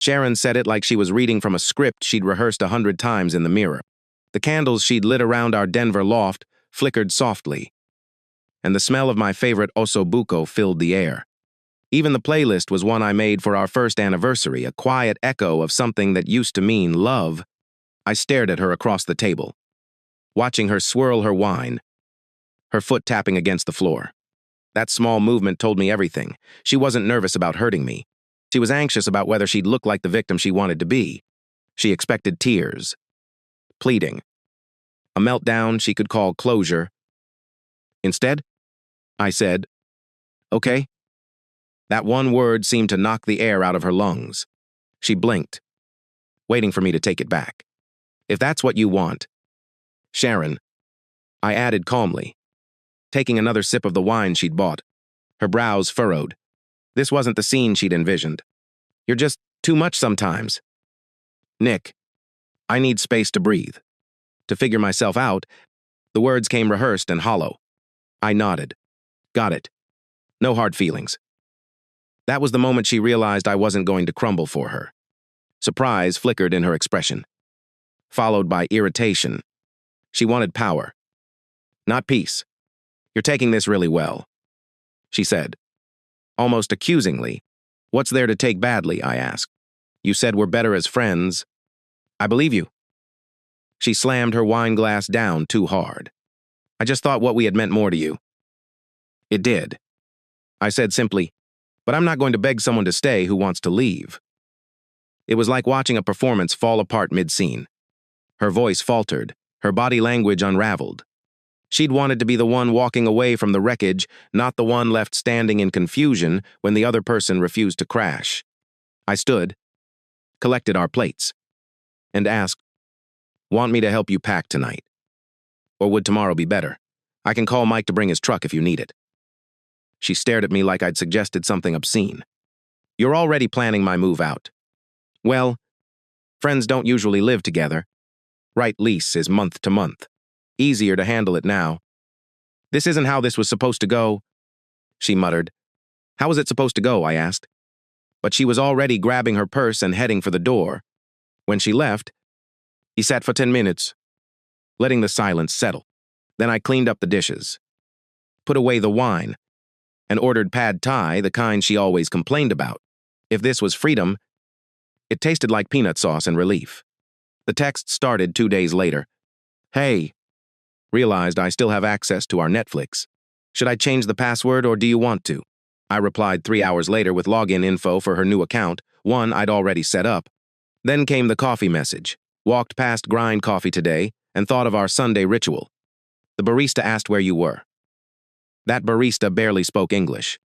Sharon said it like she was reading from a script she'd rehearsed 100 times in the mirror. The candles she'd lit around our Denver loft flickered softly, and the smell of my favorite ossobuco filled the air. Even the playlist was one I made for our first anniversary, a quiet echo of something that used to mean love. I stared at her across the table, watching her swirl her wine, her foot tapping against the floor. That small movement told me everything. She wasn't nervous about hurting me. She was anxious about whether she'd look like the victim she wanted to be. She expected tears, pleading, a meltdown she could call closure. Instead, I said, "Okay." That one word seemed to knock the air out of her lungs. She blinked, waiting for me to take it back. "If that's what you want." "Sharon," I added calmly, taking another sip of the wine she'd bought. Her brows furrowed. This wasn't the scene she'd envisioned. "You're just too much sometimes." "Nick, I need space to breathe." To figure myself out, the words came rehearsed and hollow. I nodded. "Got it. No hard feelings." That was the moment she realized I wasn't going to crumble for her. Surprise flickered in her expression, followed by irritation. She wanted power, not peace. "You're taking this really well," she said, almost accusingly. "What's there to take badly?" I asked. "You said we're better as friends." "I believe you." She slammed her wine glass down too hard. "I just thought what we had meant more to you." "It did." I said simply, "But I'm not going to beg someone to stay who wants to leave." It was like watching a performance fall apart mid-scene. Her voice faltered, her body language unraveled. She'd wanted to be the one walking away from the wreckage, not the one left standing in confusion when the other person refused to crash. I stood, collected our plates, and asked, "Want me to help you pack tonight? Or would tomorrow be better? I can call Mike to bring his truck if you need it." She stared at me like I'd suggested something obscene. "You're already planning my move out." "Well, friends don't usually live together. Right lease is month to month. Easier to handle it now." "This isn't how this was supposed to go," she muttered. "How was it supposed to go?" I asked. But she was already grabbing her purse and heading for the door. When she left, he sat for 10 minutes, letting the silence settle. Then I cleaned up the dishes, put away the wine, and ordered pad thai, the kind she always complained about. If this was freedom, it tasted like peanut sauce and relief. The text started 2 days later. "Hey, realized I still have access to our Netflix. Should I change the password or do you want to?" I replied 3 hours later with login info for her new account, one I'd already set up. Then came the coffee message. Walked past Grind Coffee today and thought of our Sunday ritual. The barista asked where you were. That barista barely spoke English.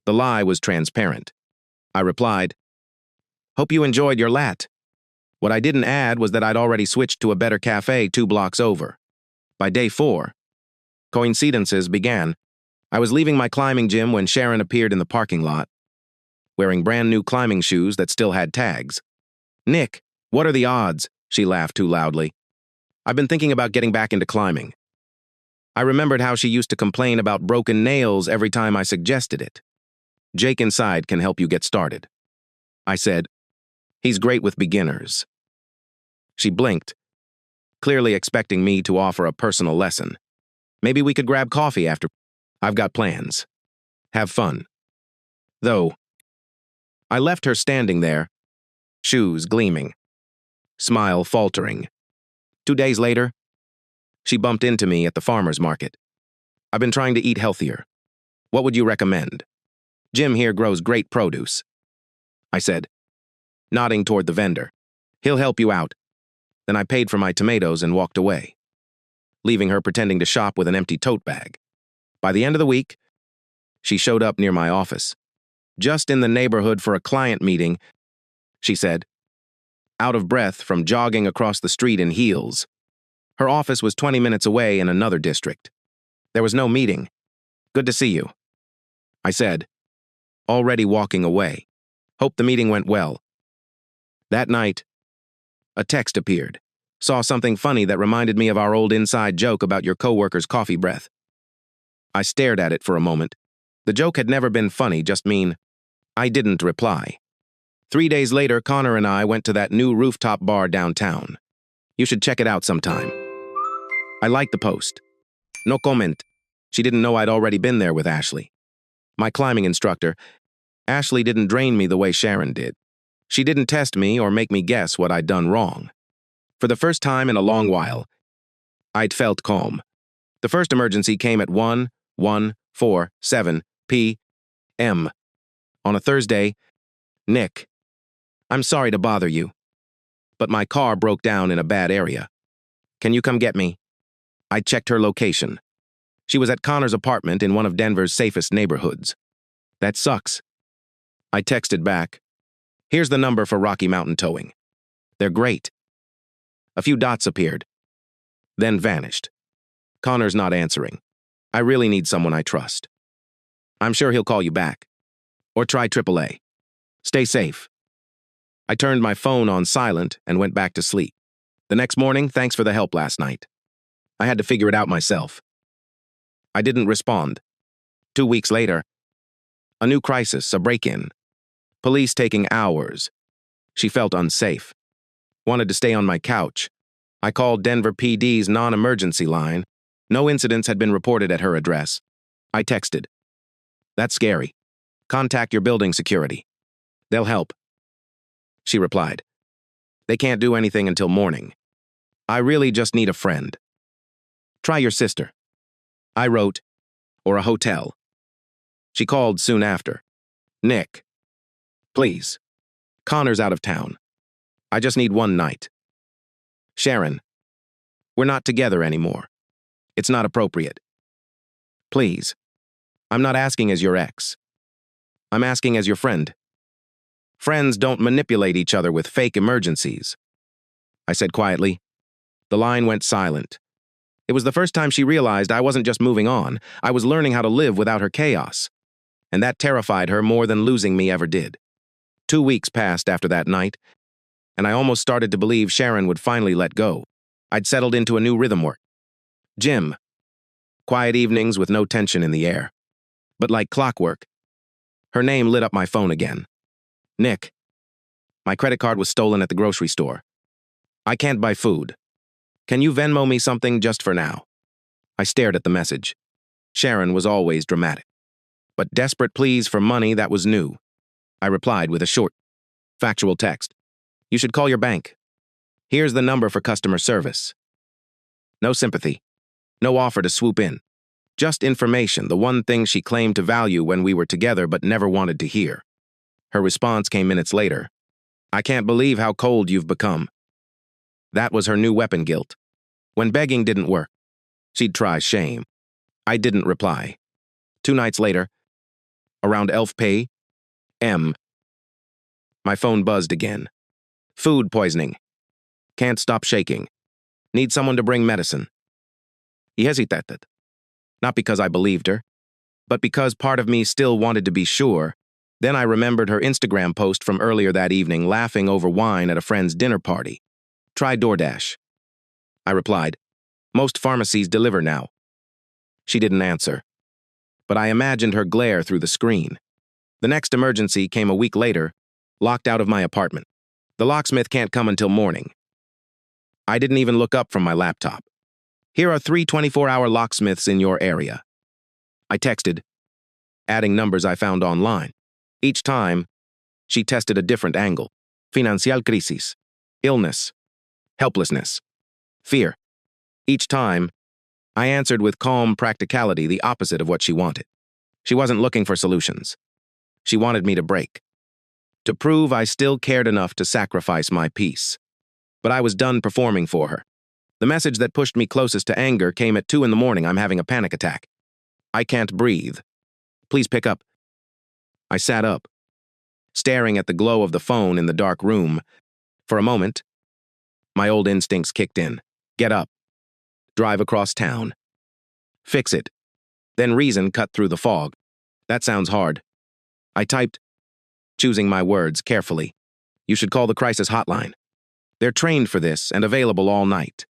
The lie was transparent. I replied, "Hope you enjoyed your lat." What I didn't add was that I'd already switched to a better cafe 2 blocks over. By day 4, coincidences began. I was leaving my climbing gym when Sharon appeared in the parking lot, wearing brand new climbing shoes that still had tags. "Nick, what are the odds?" She laughed too loudly. "I've been thinking about getting back into climbing." I remembered how she used to complain about broken nails every time I suggested it. "Jake inside can help you get started," I said. "He's great with beginners." She blinked, clearly expecting me to offer a personal lesson. "Maybe we could grab coffee after." "I've got plans. Have fun." Though, I left her standing there, shoes gleaming, smile faltering. 2 days later, she bumped into me at the farmer's market. "I've been trying to eat healthier. What would you recommend? Jim here grows great produce," I said, nodding toward the vendor. "He'll help you out." Then I paid for my tomatoes and walked away, leaving her pretending to shop with an empty tote bag. By the end of the week, she showed up near my office. "Just in the neighborhood for a client meeting," she said, out of breath from jogging across the street in heels. Her office was 20 minutes away in another district. There was no meeting. "Good to see you," I said, already walking away. "Hope the meeting went well." That night, a text appeared. "Saw something funny that reminded me of our old inside joke about your coworker's coffee breath." I stared at it for a moment. The joke had never been funny, just mean. I didn't reply. 3 days later, Connor and I went to that new rooftop bar downtown. You should check it out sometime. I liked the post. No comment. She didn't know I'd already been there with Ashley. My climbing instructor. Ashley didn't drain me the way Sharon did. She didn't test me or make me guess what I'd done wrong. For the first time in a long while, I'd felt calm. The first emergency came at 1:47 p.m. on a Thursday. Nick, I'm sorry to bother you, but my car broke down in a bad area. Can you come get me? I checked her location. She was at Connor's apartment in one of Denver's safest neighborhoods. That sucks. I texted back. Here's the number for Rocky Mountain Towing. They're great. A few dots appeared, then vanished. Connor's not answering. I really need someone I trust. I'm sure he'll call you back. Or try AAA. Stay safe. I turned my phone on silent and went back to sleep. The next morning, thanks for the help last night. I had to figure it out myself. I didn't respond. 2 weeks later, a new crisis, a break-in. Police taking hours. She felt unsafe. Wanted to stay on my couch. I called Denver PD's non-emergency line. No incidents had been reported at her address. I texted. That's scary. Contact your building security. They'll help. She replied. They can't do anything until morning. I really just need a friend. Try your sister. I wrote, or a hotel. She called soon after. Nick, please. Connor's out of town. I just need one night. Sharon, we're not together anymore. It's not appropriate. Please. I'm not asking as your ex. I'm asking as your friend. Friends don't manipulate each other with fake emergencies. I said quietly. The line went silent. It was the first time she realized I wasn't just moving on, I was learning how to live without her chaos. And that terrified her more than losing me ever did. 2 weeks passed after that night, and I almost started to believe Sharon would finally let go. I'd settled into a new rhythm work. Gym. Quiet evenings with no tension in the air. But like clockwork, her name lit up my phone again. Nick. My credit card was stolen at the grocery store. I can't buy food. Can you Venmo me something just for now? I stared at the message. Sharon was always dramatic. But desperate pleas for money, that was new. I replied with a short, factual text. You should call your bank. Here's the number for customer service. No sympathy. No offer to swoop in. Just information, the one thing she claimed to value when we were together but never wanted to hear. Her response came minutes later. I can't believe how cold you've become. That was her new weapon, guilt. When begging didn't work, she'd try shame. I didn't reply. 2 nights later, around 11 p.m., my phone buzzed again. Food poisoning. Can't stop shaking. Need someone to bring medicine. He hesitated. Not because I believed her, but because part of me still wanted to be sure. Then I remembered her Instagram post from earlier that evening, laughing over wine at a friend's dinner party. Try DoorDash. I replied. Most pharmacies deliver now. She didn't answer, but I imagined her glare through the screen. The next emergency came a week later, locked out of my apartment. The locksmith can't come until morning. I didn't even look up from my laptop. Here are 3 24-hour locksmiths in your area. I texted, adding numbers I found online. Each time, she tested a different angle. Financial crisis. Illness. Helplessness. Fear. Each time, I answered with calm practicality, the opposite of what she wanted. She wasn't looking for solutions. She wanted me to break. To prove I still cared enough to sacrifice my peace. But I was done performing for her. The message that pushed me closest to anger came at 2 in the morning. I'm having a panic attack. I can't breathe. Please pick up. I sat up, staring at the glow of the phone in the dark room. For a moment, my old instincts kicked in. Get up. Drive across town. Fix it. Then reason cut through the fog. That sounds hard. I typed, choosing my words carefully. You should call the crisis hotline. They're trained for this and available all night.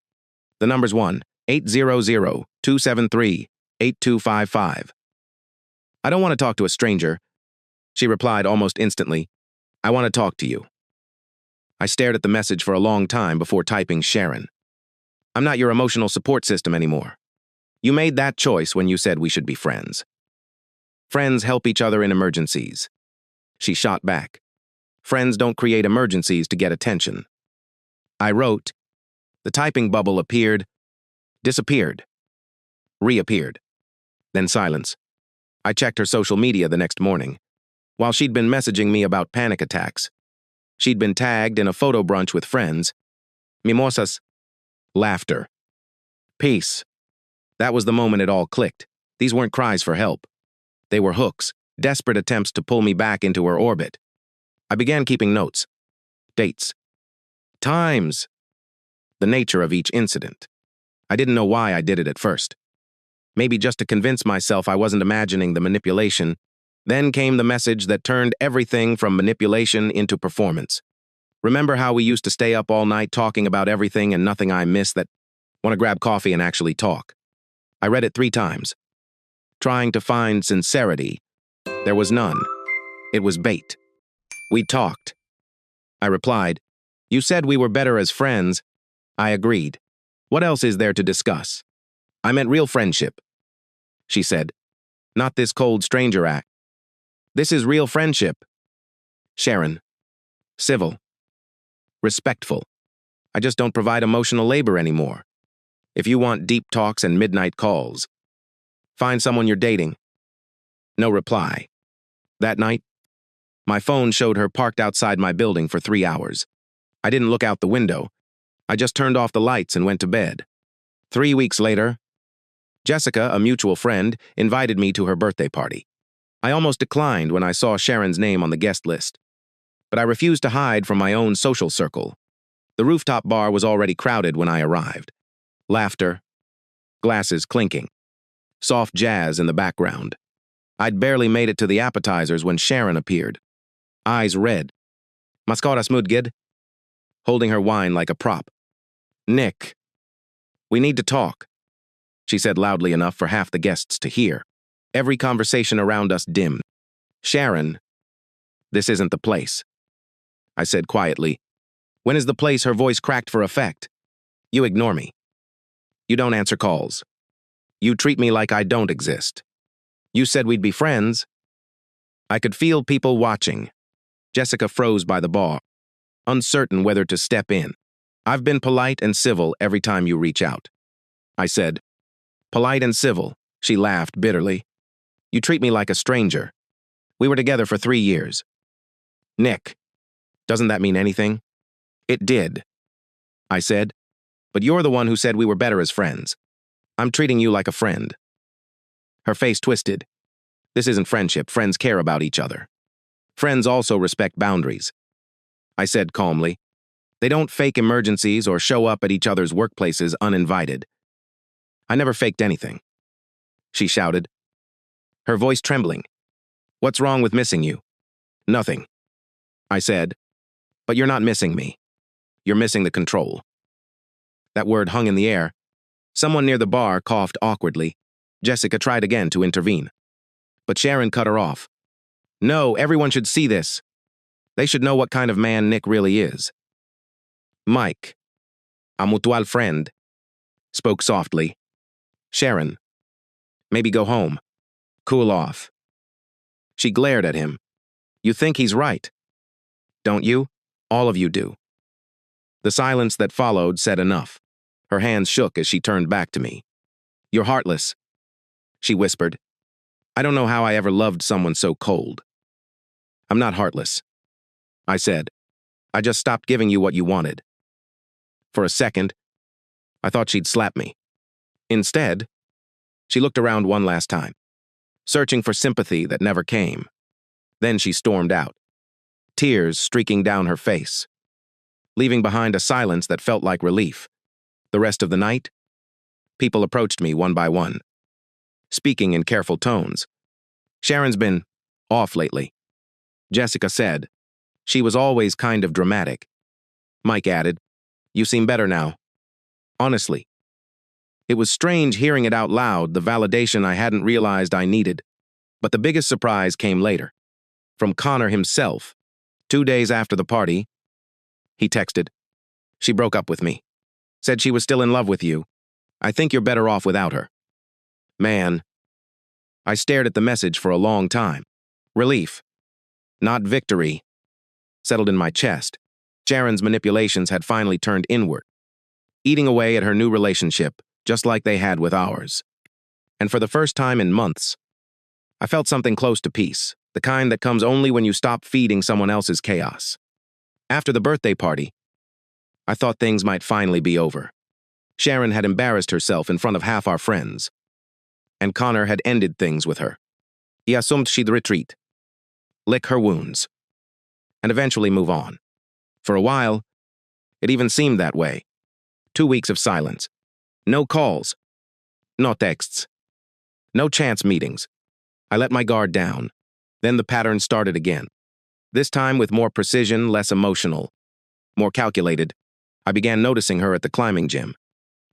The number's 1-800-273-8255. I don't want to talk to a stranger, she replied almost instantly. I want to talk to you. I stared at the message for a long time before typing Sharon. I'm not your emotional support system anymore. You made that choice when you said we should be friends. Friends help each other in emergencies. She shot back. Friends don't create emergencies to get attention. I wrote. The typing bubble appeared, disappeared, reappeared. Then silence. I checked her social media the next morning. While she'd been messaging me about panic attacks, she'd been tagged in a photo brunch with friends. Mimosas. Laughter. Peace. That was the moment it all clicked. These weren't cries for help. They were hooks, desperate attempts to pull me back into her orbit. I began keeping notes. Dates. Times. The nature of each incident. I didn't know why I did it at first. Maybe just to convince myself I wasn't imagining the manipulation. Then came the message that turned everything from manipulation into performance. Remember how we used to stay up all night talking about everything and nothing I miss that want to grab coffee and actually talk? I read it 3 times. Trying to find sincerity. There was none. It was bait. We talked. I replied, you said we were better as friends. I agreed. What else is there to discuss? I meant real friendship. She said, not this cold stranger act. This is real friendship. Sharon. Civil. Respectful. I just don't provide emotional labor anymore. If you want deep talks and midnight calls, find someone you're dating. No reply. That night, my phone showed her parked outside my building for 3 hours. I didn't look out the window. I just turned off the lights and went to bed. 3 weeks later, Jessica, a mutual friend, invited me to her birthday party. I almost declined when I saw Sharon's name on the guest list. But I refused to hide from my own social circle. The rooftop bar was already crowded when I arrived. Laughter, glasses clinking, soft jazz in the background. I'd barely made it to the appetizers when Sharon appeared. Eyes red. Mascara smudgid, holding her wine like a prop. Nick, we need to talk, she said loudly enough for half the guests to hear. Every conversation around us dimmed. Sharon, this isn't the place, I said quietly. When is the place? Her voice cracked for effect. You ignore me. You don't answer calls. You treat me like I don't exist. You said we'd be friends. I could feel people watching. Jessica froze by the bar, uncertain whether to step in. I've been polite and civil every time you reach out. I said, polite and civil. She laughed bitterly. You treat me like a stranger. We were together for 3 years. Nick, doesn't that mean anything? It did, I said, but you're the one who said we were better as friends. I'm treating you like a friend. Her face twisted. This isn't friendship. Friends care about each other. Friends also respect boundaries. I said calmly. They don't fake emergencies or show up at each other's workplaces uninvited. I never faked anything. She shouted, her voice trembling. What's wrong with missing you? Nothing, I said, but you're not missing me. You're missing the control. That word hung in the air. Someone near the bar coughed awkwardly. Jessica tried again to intervene. But Sharon cut her off. No, everyone should see this. They should know what kind of man Nick really is. Mike, a mutual friend, spoke softly. Sharon, maybe go home. Cool off. She glared at him. You think he's right, don't you? All of you do. The silence that followed said enough. Her hands shook as she turned back to me. You're heartless, she whispered. I don't know how I ever loved someone so cold. I'm not heartless, I said. I just stopped giving you what you wanted. For a second, I thought she'd slap me. Instead, she looked around one last time, searching for sympathy that never came. Then she stormed out, tears streaking down her face, leaving behind a silence that felt like relief. The rest of the night, people approached me one by one, speaking in careful tones. Sharon's been off lately, Jessica said. She was always kind of dramatic. Mike added, you seem better now. Honestly. It was strange hearing it out loud, the validation I hadn't realized I needed. But the biggest surprise came later. From Connor himself. 2 days after the party, he texted. She broke up with me. Said she was still in love with you. I think you're better off without her. Man. I stared at the message for a long time. Relief, not victory, settled in my chest. Sharon's manipulations had finally turned inward, eating away at her new relationship, just like they had with ours. And for the first time in months, I felt something close to peace, the kind that comes only when you stop feeding someone else's chaos. After the birthday party, I thought things might finally be over. Sharon had embarrassed herself in front of half our friends, and Connor had ended things with her. He assumed she'd retreat, lick her wounds, and eventually move on. For a while, it even seemed that way. 2 weeks of silence. No calls. No texts. No chance meetings. I let my guard down. Then the pattern started again. This time with more precision, less emotional, more calculated. I began noticing her at the climbing gym.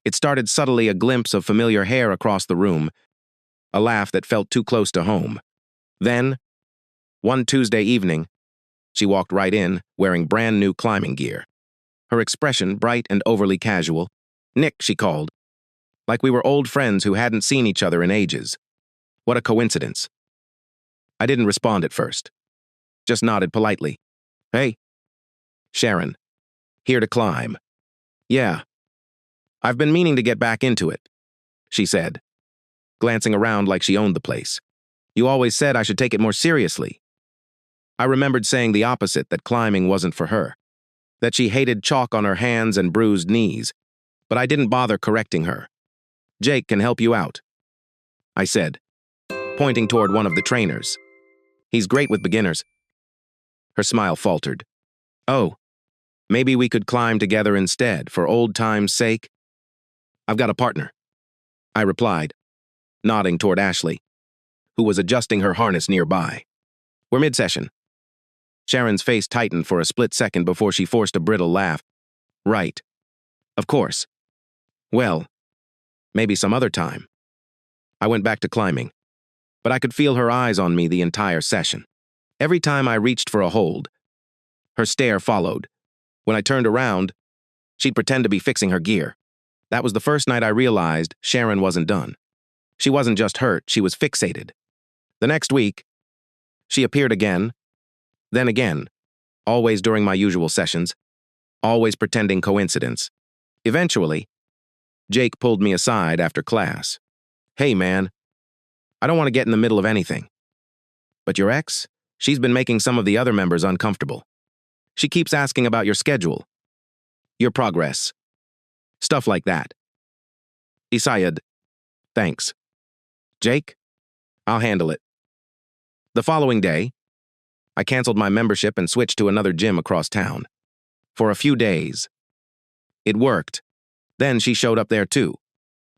It started subtly, a glimpse of familiar hair across the room, a laugh that felt too close to home. Then, one Tuesday evening, she walked right in, wearing brand new climbing gear. Her expression bright and overly casual. Nick, she called. Like we were old friends who hadn't seen each other in ages. What a coincidence. I didn't respond at first. Just nodded politely. Hey. Sharon. Here to climb. Yeah. I've been meaning to get back into it, she said, glancing around like she owned the place. You always said I should take it more seriously. I remembered saying the opposite, that climbing wasn't for her, that she hated chalk on her hands and bruised knees, but I didn't bother correcting her. Jake can help you out, I said, pointing toward one of the trainers. He's great with beginners. Her smile faltered. Oh, maybe we could climb together instead, for old time's sake. I've got a partner, I replied, nodding toward Ashley, who was adjusting her harness nearby. We're mid-session. Sharon's face tightened for a split second before she forced a brittle laugh. Right. Of course. Well, maybe some other time. I went back to climbing, but I could feel her eyes on me the entire session. Every time I reached for a hold, her stare followed. When I turned around, she'd pretend to be fixing her gear. That was the first night I realized Sharon wasn't done. She wasn't just hurt, she was fixated. The next week, she appeared again, then again, always during my usual sessions, always pretending coincidence. Eventually, Jake pulled me aside after class. Hey, man, I don't want to get in the middle of anything. But your ex, she's been making some of the other members uncomfortable. She keeps asking about your schedule, your progress, stuff like that. Isayad, thanks. Jake, I'll handle it. The following day, I canceled my membership and switched to another gym across town. For a few days. It worked. Then she showed up there too.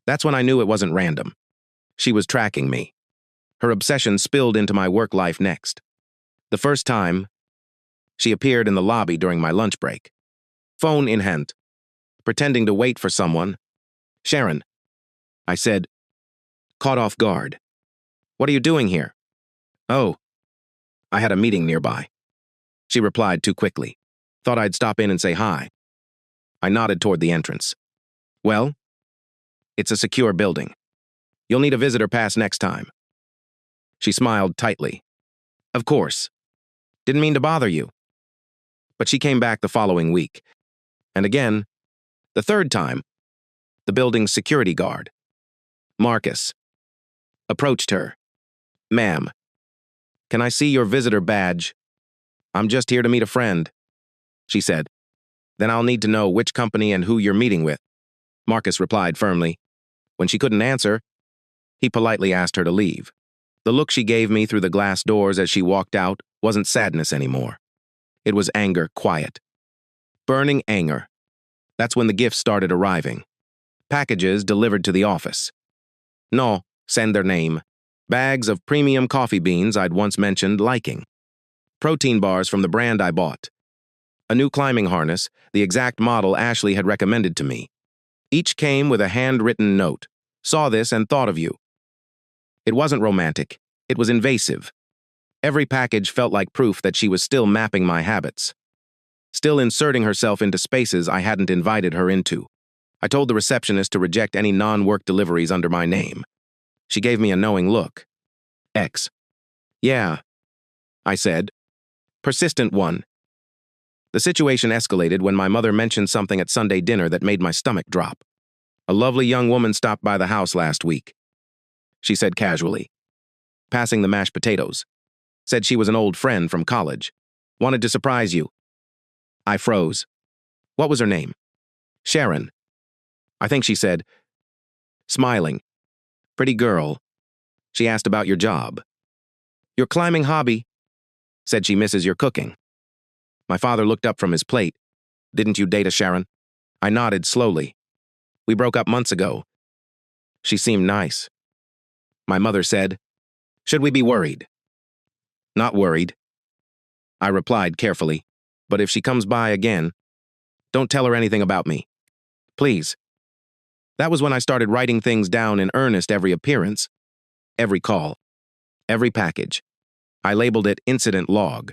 That's when I knew it wasn't random. She was tracking me. Her obsession spilled into my work life next. The first time, she appeared in the lobby during my lunch break. Phone in hand. Pretending to wait for someone. Sharon, I said, caught off guard. What are you doing here? Oh, I had a meeting nearby. She replied too quickly. Thought I'd stop in and say hi. I nodded toward the entrance. Well, it's a secure building. You'll need a visitor pass next time. She smiled tightly. Of course. Didn't mean to bother you. But she came back the following week. And again, the third time, the building's security guard, Marcus, approached her. Ma'am, can I see your visitor badge? I'm just here to meet a friend, she said. Then I'll need to know which company and who you're meeting with. Marcus replied firmly. When she couldn't answer, he politely asked her to leave. The look she gave me through the glass doors as she walked out wasn't sadness anymore. It was anger, quiet. Burning anger. That's when the gifts started arriving. Packages delivered to the office. No, send their name. Bags of premium coffee beans I'd once mentioned liking. Protein bars from the brand I bought. A new climbing harness, the exact model Ashley had recommended to me. Each came with a handwritten note. Saw this and thought of you. It wasn't romantic. It was invasive. Every package felt like proof that she was still mapping my habits, still inserting herself into spaces I hadn't invited her into. I told the receptionist to reject any non-work deliveries under my name. She gave me a knowing look. X. Yeah, I said. Persistent one. The situation escalated when my mother mentioned something at Sunday dinner that made my stomach drop. A lovely young woman stopped by the house last week, she said casually, passing the mashed potatoes. Said she was an old friend from college. Wanted to surprise you. I froze. What was her name? Sharon. I think she said, smiling. Pretty girl. She asked about your job. Your climbing hobby. Said she misses your cooking. My father looked up from his plate. Didn't you date a Sharon? I nodded slowly. We broke up months ago. She seemed nice. My mother said, should we be worried? Not worried. I replied carefully, but if she comes by again, don't tell her anything about me. Please. That was when I started writing things down in earnest every appearance, every call, every package. I labeled it incident log.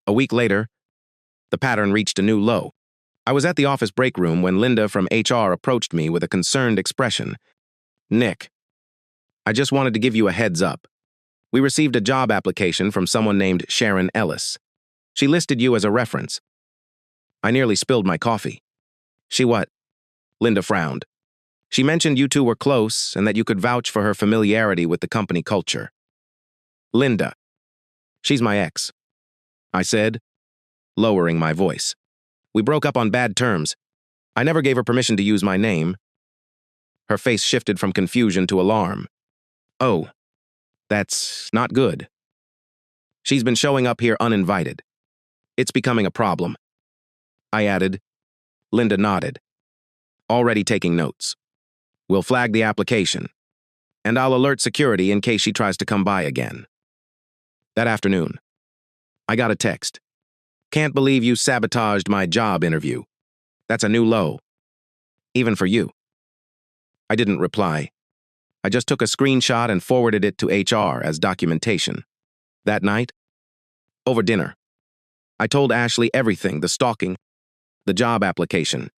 A week later, the pattern reached a new low. I was at the office break room when Linda from HR approached me with a concerned expression. Nick, I just wanted to give you a heads up. We received a job application from someone named Sharon Ellis. She listed you as a reference. I nearly spilled my coffee. She what? Linda frowned. She mentioned you two were close and that you could vouch for her familiarity with the company culture. Linda. She's my ex, I said, lowering my voice. We broke up on bad terms. I never gave her permission to use my name. Her face shifted from confusion to alarm. Oh, that's not good. She's been showing up here uninvited. It's becoming a problem. I added. Linda nodded. Already taking notes. We'll flag the application, and I'll alert security in case she tries to come by again. That afternoon, I got a text. Can't believe you sabotaged my job interview. That's a new low. Even for you. I didn't reply. I just took a screenshot and forwarded it to HR as documentation. That night, over dinner, I told Ashley everything, the stalking, the job application,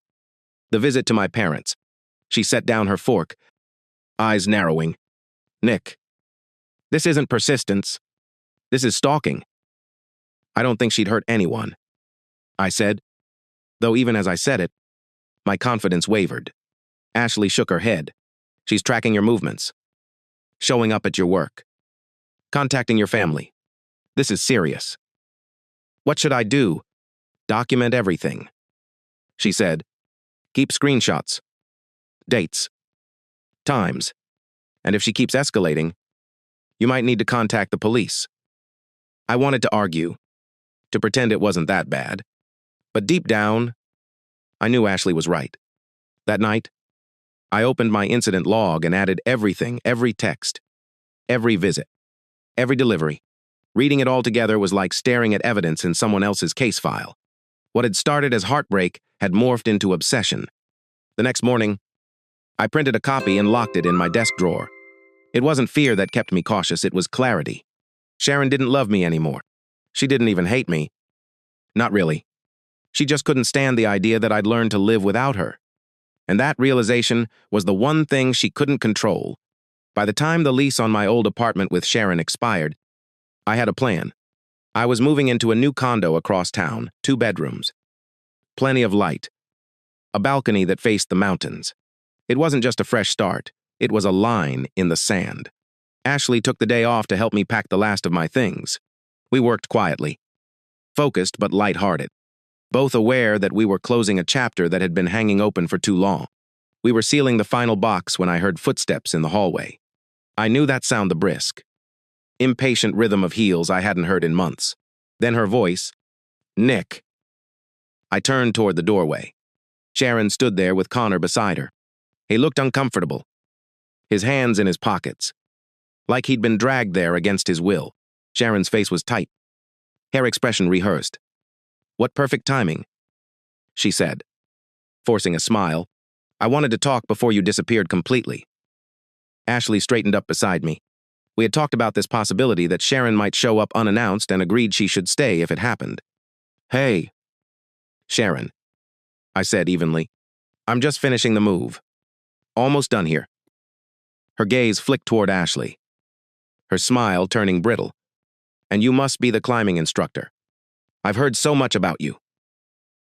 the visit to my parents. She set down her fork, eyes narrowing. Nick, this isn't persistence. This is stalking. I don't think she'd hurt anyone, I said, though even as I said it, my confidence wavered. Ashley shook her head. She's tracking your movements, showing up at your work, contacting your family. This is serious. What should I do? Document everything, she said. Keep screenshots, dates, times, and if she keeps escalating, you might need to contact the police. I wanted to argue, to pretend it wasn't that bad, but deep down, I knew Ashley was right. That night, I opened my incident log and added everything, every text, every visit, every delivery. Reading it all together was like staring at evidence in someone else's case file. What had started as heartbreak had morphed into obsession. The next morning, I printed a copy and locked it in my desk drawer. It wasn't fear that kept me cautious, it was clarity. Sharon didn't love me anymore. She didn't even hate me. Not really. She just couldn't stand the idea that I'd learned to live without her. And that realization was the one thing she couldn't control. By the time the lease on my old apartment with Sharon expired, I had a plan. I was moving into a new condo across town, 2 bedrooms. Plenty of light. A balcony that faced the mountains. It wasn't just a fresh start, it was a line in the sand. Ashley took the day off to help me pack the last of my things. We worked quietly, focused but lighthearted, both aware that we were closing a chapter that had been hanging open for too long. We were sealing the final box when I heard footsteps in the hallway. I knew that sound, the brisk, impatient rhythm of heels I hadn't heard in months. Then her voice, Nick. I turned toward the doorway. Sharon stood there with Connor beside her. He looked uncomfortable, his hands in his pockets, like he'd been dragged there against his will. Sharon's face was tight, hair expression rehearsed. What perfect timing, she said, forcing a smile. I wanted to talk before you disappeared completely. Ashley straightened up beside me. We had talked about this possibility that Sharon might show up unannounced and agreed she should stay if it happened. Hey, Sharon, I said evenly. I'm just finishing the move. Almost done here. Her gaze flicked toward Ashley, her smile turning brittle. And you must be the climbing instructor. I've heard so much about you.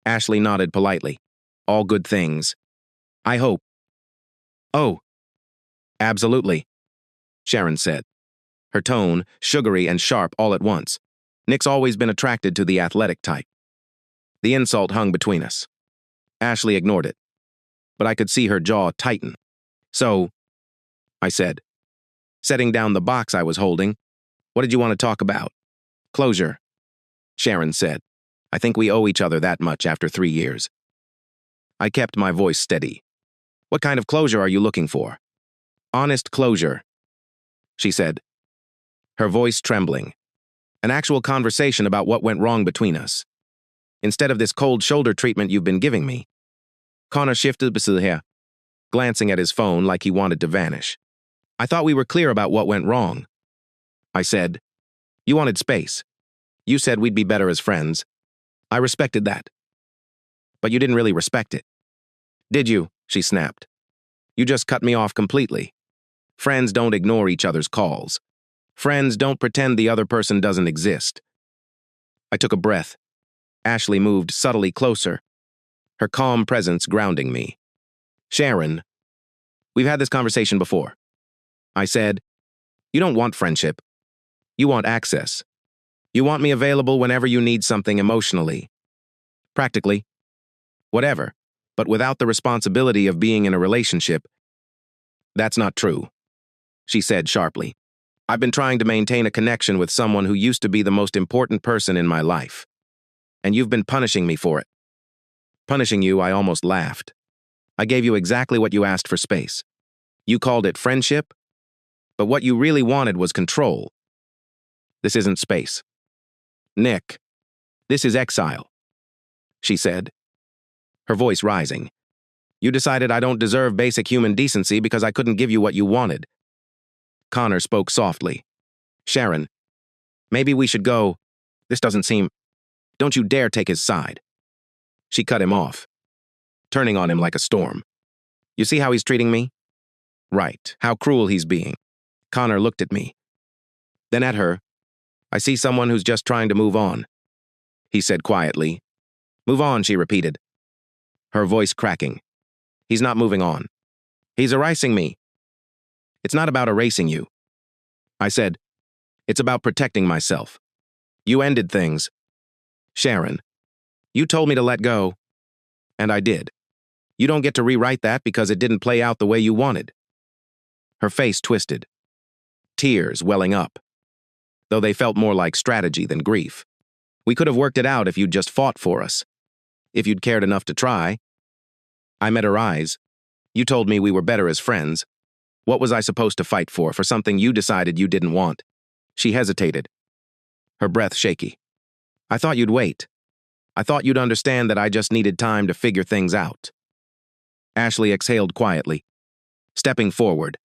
Ashley nodded politely. All good things. I hope. Oh, absolutely, Sharon said, her tone sugary and sharp all at once. Nick's always been attracted to the athletic type. The insult hung between us. Ashley ignored it, but I could see her jaw tighten. So, I said, setting down the box I was holding, what did you want to talk about? Closure, Sharon said. I think we owe each other that much after 3 years. I kept my voice steady. What kind of closure are you looking for? Honest closure, she said, her voice trembling. An actual conversation about what went wrong between us. Instead of this cold shoulder treatment you've been giving me. Connor shifted beside her, glancing at his phone like he wanted to vanish. I thought we were clear about what went wrong. I said, you wanted space. You said we'd be better as friends. I respected that. But you didn't really respect it. Did you? She snapped. You just cut me off completely. Friends don't ignore each other's calls. Friends don't pretend the other person doesn't exist. I took a breath. Ashley moved subtly closer, her calm presence grounding me. Sharon, we've had this conversation before. I said, you don't want friendship. You want access. You want me available whenever you need something emotionally. Practically. Whatever, but without the responsibility of being in a relationship. That's not true, she said sharply. I've been trying to maintain a connection with someone who used to be the most important person in my life. And you've been punishing me for it. Punishing you, I almost laughed. I gave you exactly what you asked for space. You called it friendship, but what you really wanted was control. This isn't space. Nick, this is exile, she said, her voice rising. You decided I don't deserve basic human decency because I couldn't give you what you wanted. Connor spoke softly. Sharon, maybe we should go. This doesn't seem... Don't you dare take his side. She cut him off, turning on him like a storm. You see how he's treating me? Right, how cruel he's being. Connor looked at me. Then at her. I see someone who's just trying to move on, he said quietly. Move on, she repeated, her voice cracking. He's not moving on. He's erasing me. It's not about erasing you. I said, it's about protecting myself. You ended things. Sharon, you told me to let go, and I did. You don't get to rewrite that because it didn't play out the way you wanted. Her face twisted, tears welling up, though they felt more like strategy than grief. We could have worked it out if you'd just fought for us. If you'd cared enough to try. I met her eyes. You told me we were better as friends. What was I supposed to fight for something you decided you didn't want? She hesitated, her breath shaky. I thought you'd wait. I thought you'd understand that I just needed time to figure things out. Ashley exhaled quietly, stepping forward.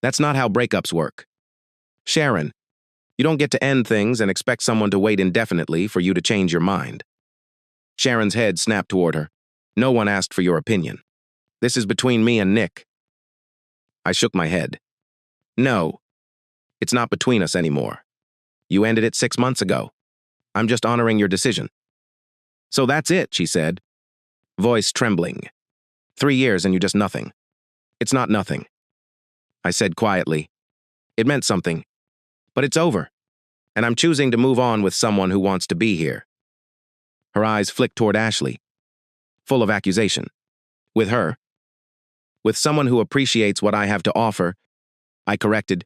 That's not how breakups work. Sharon, you don't get to end things and expect someone to wait indefinitely for you to change your mind. Sharon's head snapped toward her. No one asked for your opinion. This is between me and Nick. I shook my head. No, it's not between us anymore. You ended it 6 months ago. I'm just honoring your decision. So that's it, she said, voice trembling. 3 years and you just nothing. It's not nothing. I said quietly. It meant something. But it's over. And I'm choosing to move on with someone who wants to be here. Her eyes flicked toward Ashley, full of accusation. With her. With someone who appreciates what I have to offer, I corrected.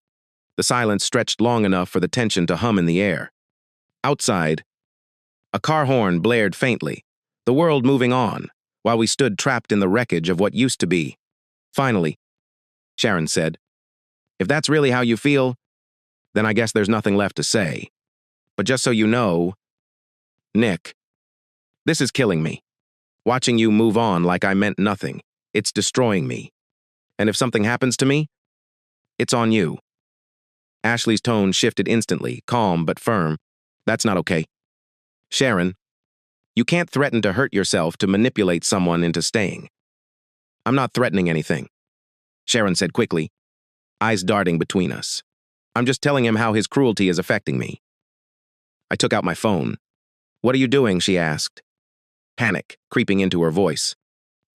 The silence stretched long enough for the tension to hum in the air. Outside, a car horn blared faintly, the world moving on, while we stood trapped in the wreckage of what used to be. Finally, Sharon said, if that's really how you feel, then I guess there's nothing left to say. But just so you know, Nick, this is killing me. Watching you move on like I meant nothing, it's destroying me. And if something happens to me, it's on you. Ashley's tone shifted instantly, calm but firm. That's not okay. Sharon, you can't threaten to hurt yourself to manipulate someone into staying. I'm not threatening anything, Sharon said quickly, eyes darting between us. I'm just telling him how his cruelty is affecting me. I took out my phone. What are you doing? She asked, panic creeping into her voice.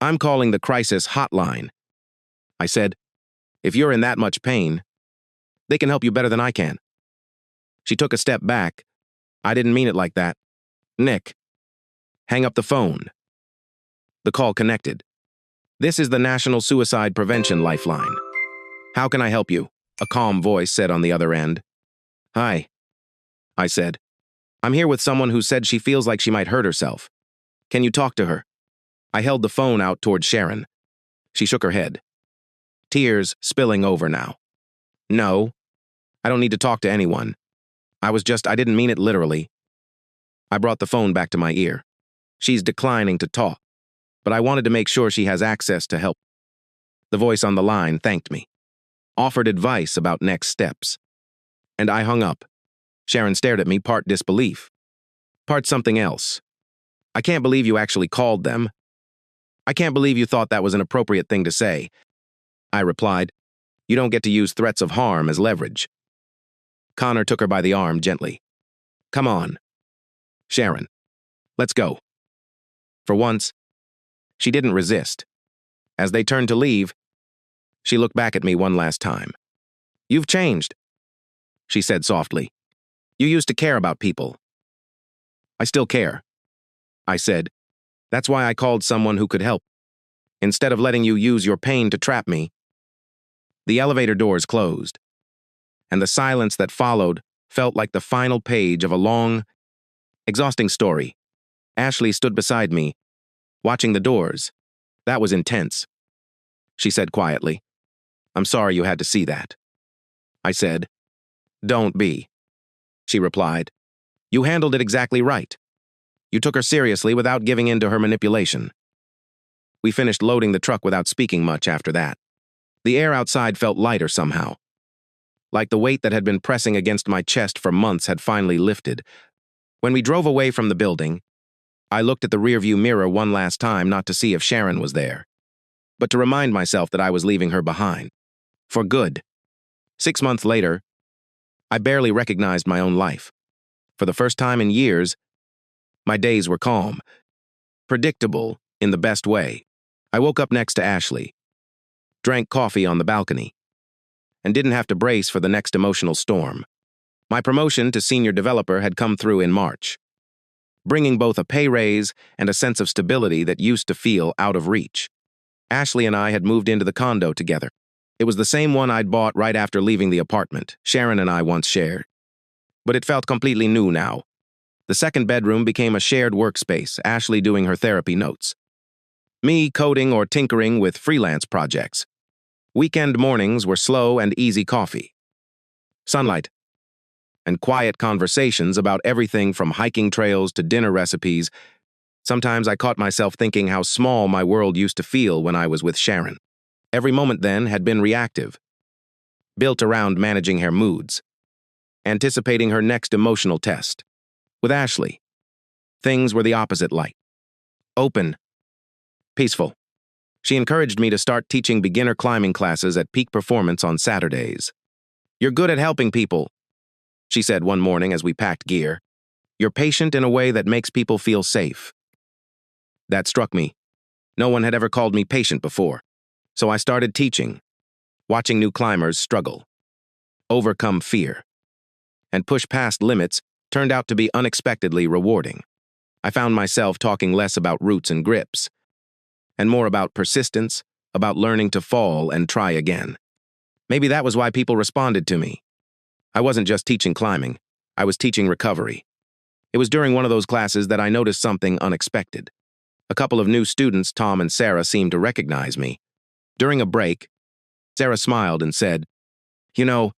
I'm calling the crisis hotline. I said, if you're in that much pain, they can help you better than I can. She took a step back. I didn't mean it like that. Nick, hang up the phone. The call connected. This is the National Suicide Prevention Lifeline. How can I help you? A calm voice said on the other end. Hi, I said. I'm here with someone who said she feels like she might hurt herself. Can you talk to her? I held the phone out toward Sharon. She shook her head. Tears spilling over now. No, I don't need to talk to anyone. I didn't mean it literally. I brought the phone back to my ear. She's declining to talk, but I wanted to make sure she has access to help. The voice on the line thanked me, offered advice about next steps. And I hung up. Sharon stared at me, part disbelief, part something else. I can't believe you actually called them. I can't believe you thought that was an appropriate thing to say. I replied, you don't get to use threats of harm as leverage. Connor took her by the arm gently. Come on, Sharon, let's go. For once, she didn't resist. As they turned to leave, she looked back at me one last time. You've changed, she said softly. You used to care about people. I still care, I said. That's why I called someone who could help. Instead of letting you use your pain to trap me. The elevator doors closed, and the silence that followed felt like the final page of a long, exhausting story. Ashley stood beside me, watching the doors. That was intense, she said quietly. I'm sorry you had to see that. I said, don't be, she replied. You handled it exactly right. You took her seriously without giving in to her manipulation. We finished loading the truck without speaking much after that. The air outside felt lighter somehow, like the weight that had been pressing against my chest for months had finally lifted. When we drove away from the building, I looked at the rearview mirror one last time, not to see if Sharon was there, but to remind myself that I was leaving her behind. For good. 6 months later, I barely recognized my own life. For the first time in years, my days were calm, predictable in the best way. I woke up next to Ashley, drank coffee on the balcony, and didn't have to brace for the next emotional storm. My promotion to senior developer had come through in March, bringing both a pay raise and a sense of stability that used to feel out of reach. Ashley and I had moved into the condo together. It was the same one I'd bought right after leaving the apartment Sharon and I once shared. But it felt completely new now. The second bedroom became a shared workspace, Ashley doing her therapy notes, me coding or tinkering with freelance projects. Weekend mornings were slow and easy coffee, sunlight, and quiet conversations about everything from hiking trails to dinner recipes. Sometimes I caught myself thinking how small my world used to feel when I was with Sharon. Every moment then had been reactive, built around managing her moods, anticipating her next emotional test. With Ashley, things were the opposite, light, open, peaceful. She encouraged me to start teaching beginner climbing classes at Peak Performance on Saturdays. You're good at helping people, she said one morning as we packed gear. You're patient in a way that makes people feel safe. That struck me. No one had ever called me patient before. So I started teaching, watching new climbers struggle, overcome fear, and push past limits turned out to be unexpectedly rewarding. I found myself talking less about roots and grips, and more about persistence, about learning to fall and try again. Maybe that was why people responded to me. I wasn't just teaching climbing, I was teaching recovery. It was during one of those classes that I noticed something unexpected. A couple of new students, Tom and Sarah, seemed to recognize me. During a break, Sarah smiled and said, "You know,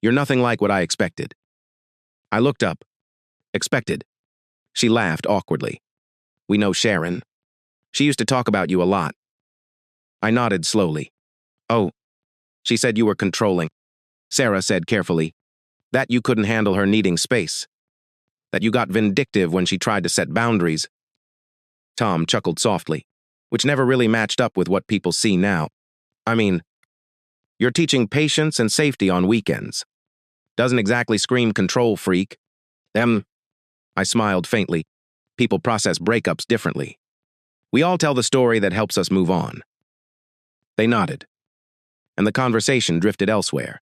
you're nothing like what I expected." I looked up. Expected. She laughed awkwardly. "We know Sharon. She used to talk about you a lot." I nodded slowly. "Oh, she said you were controlling." Sarah said carefully. That you couldn't handle her needing space. That you got vindictive when she tried to set boundaries. Tom chuckled softly, which never really matched up with what people see now. I mean, you're teaching patience and safety on weekends. Doesn't exactly scream control freak. I smiled faintly. People process breakups differently. We all tell the story that helps us move on. They nodded, and the conversation drifted elsewhere.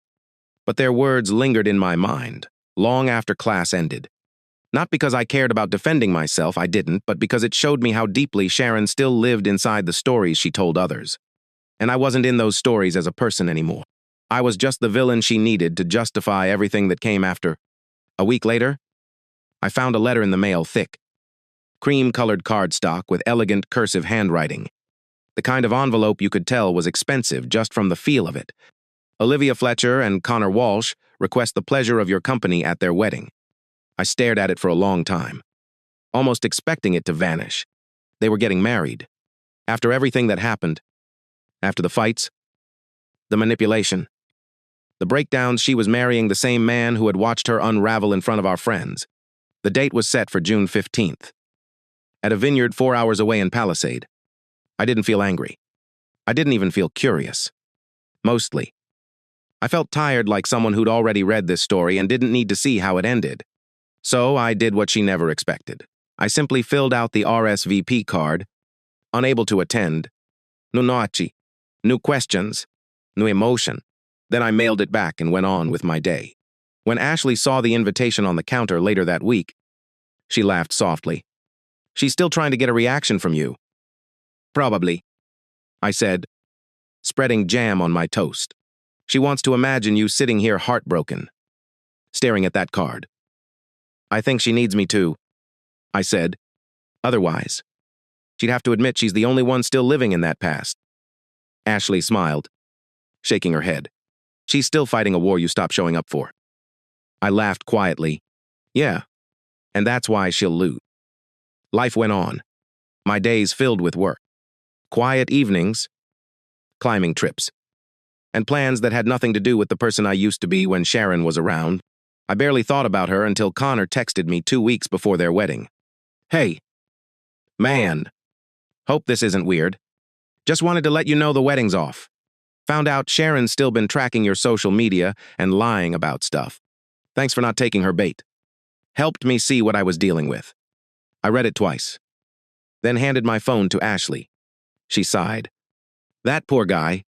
But their words lingered in my mind, long after class ended. Not because I cared about defending myself, I didn't, but because it showed me how deeply Sharon still lived inside the stories she told others. And I wasn't in those stories as a person anymore. I was just the villain she needed to justify everything that came after. A week later, I found a letter in the mail, thick, cream-colored cardstock with elegant cursive handwriting. The kind of envelope you could tell was expensive just from the feel of it. Olivia Fletcher and Connor Walsh request the pleasure of your company at their wedding. I stared at it for a long time, almost expecting it to vanish. They were getting married. After everything that happened, after the fights, the manipulation, the breakdowns, she was marrying the same man who had watched her unravel in front of our friends. The date was set for June 15th. At a vineyard 4 hours away in Palisade. I didn't feel angry. I didn't even feel curious. Mostly. I felt tired, like someone who'd already read this story and didn't need to see how it ended. So I did what she never expected. I simply filled out the RSVP card, unable to attend. No noche, no questions, no emotion. Then I mailed it back and went on with my day. When Ashley saw the invitation on the counter later that week, she laughed softly. She's still trying to get a reaction from you. Probably, I said, spreading jam on my toast. She wants to imagine you sitting here heartbroken, staring at that card. I think she needs me too, I said. Otherwise, she'd have to admit she's the only one still living in that past. Ashley smiled, shaking her head. She's still fighting a war you stopped showing up for. I laughed quietly. Yeah, and that's why she'll lose. Life went on. My days filled with work. Quiet evenings, climbing trips, and plans that had nothing to do with the person I used to be when Sharon was around. I barely thought about her until Connor texted me 2 weeks before their wedding. Hey, man, hope this isn't weird. Just wanted to let you know the wedding's off. Found out Sharon's still been tracking your social media and lying about stuff. Thanks for not taking her bait. Helped me see what I was dealing with. I read it twice, then handed my phone to Ashley. She sighed. That poor guy.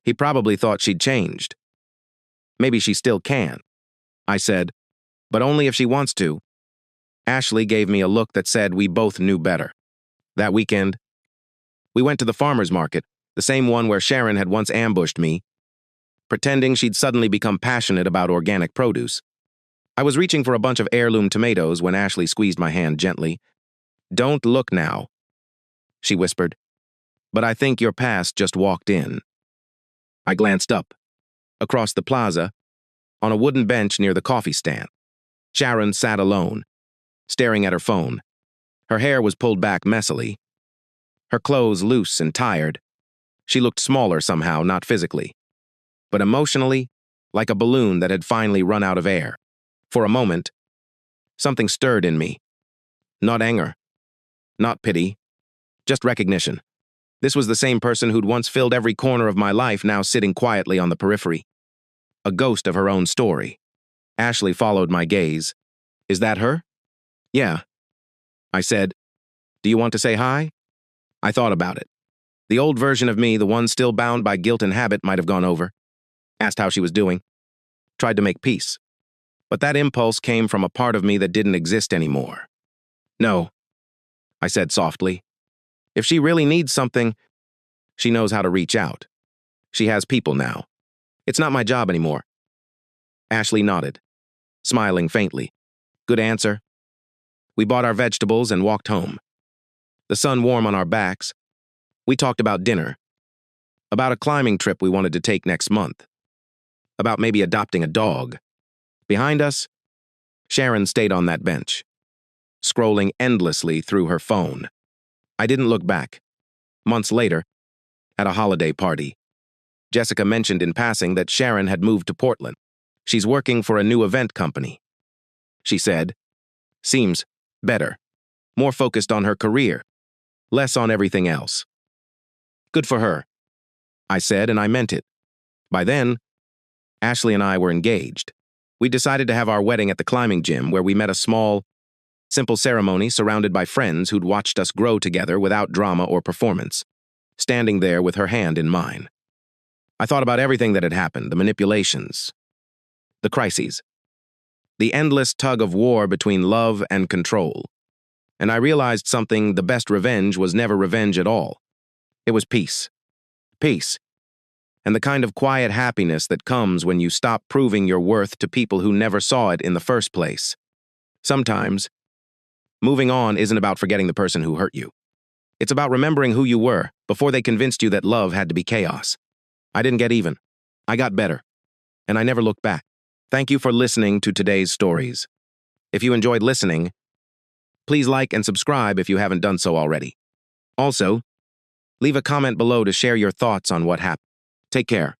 He probably thought she'd changed. Maybe she still can, I said, but only if she wants to. Ashley gave me a look that said we both knew better. That weekend, we went to the farmer's market, the same one where Sharon had once ambushed me, pretending she'd suddenly become passionate about organic produce. I was reaching for a bunch of heirloom tomatoes when Ashley squeezed my hand gently. Don't look now, she whispered, but I think your past just walked in. I glanced up, across the plaza, on a wooden bench near the coffee stand. Sharon sat alone, staring at her phone. Her hair was pulled back messily, her clothes loose and tired. She looked smaller somehow, not physically, but emotionally, like a balloon that had finally run out of air. For a moment, something stirred in me. Not anger, not pity, just recognition. This was the same person who'd once filled every corner of my life, now sitting quietly on the periphery. A ghost of her own story. Ashley followed my gaze. Is that her? Yeah, I said. Do you want to say hi? I thought about it. The old version of me, the one still bound by guilt and habit, might have gone over. Asked how she was doing. Tried to make peace. But that impulse came from a part of me that didn't exist anymore. No, I said softly. If she really needs something, she knows how to reach out. She has people now. It's not my job anymore. Ashley nodded, smiling faintly. Good answer. We bought our vegetables and walked home. The sun warm on our backs. We talked about dinner, about a climbing trip we wanted to take next month, about maybe adopting a dog. Behind us, Sharon stayed on that bench, scrolling endlessly through her phone. I didn't look back. Months later, at a holiday party, Jessica mentioned in passing that Sharon had moved to Portland. She's working for a new event company, she said. Seems better. More focused on her career. Less on everything else. Good for her, I said, and I meant it. By then, Ashley and I were engaged. We decided to have our wedding at the climbing gym, where we met a small, simple ceremony surrounded by friends who'd watched us grow together without drama or performance, standing there with her hand in mine. I thought about everything that had happened, the manipulations, the crises, the endless tug of war between love and control. And I realized something: the best revenge was never revenge at all. It was peace. Peace. And the kind of quiet happiness that comes when you stop proving your worth to people who never saw it in the first place. Sometimes, moving on isn't about forgetting the person who hurt you. It's about remembering who you were before they convinced you that love had to be chaos. I didn't get even. I got better. And I never looked back. Thank you for listening to today's stories. If you enjoyed listening, please like and subscribe if you haven't done so already. Also, leave a comment below to share your thoughts on what happened. Take care.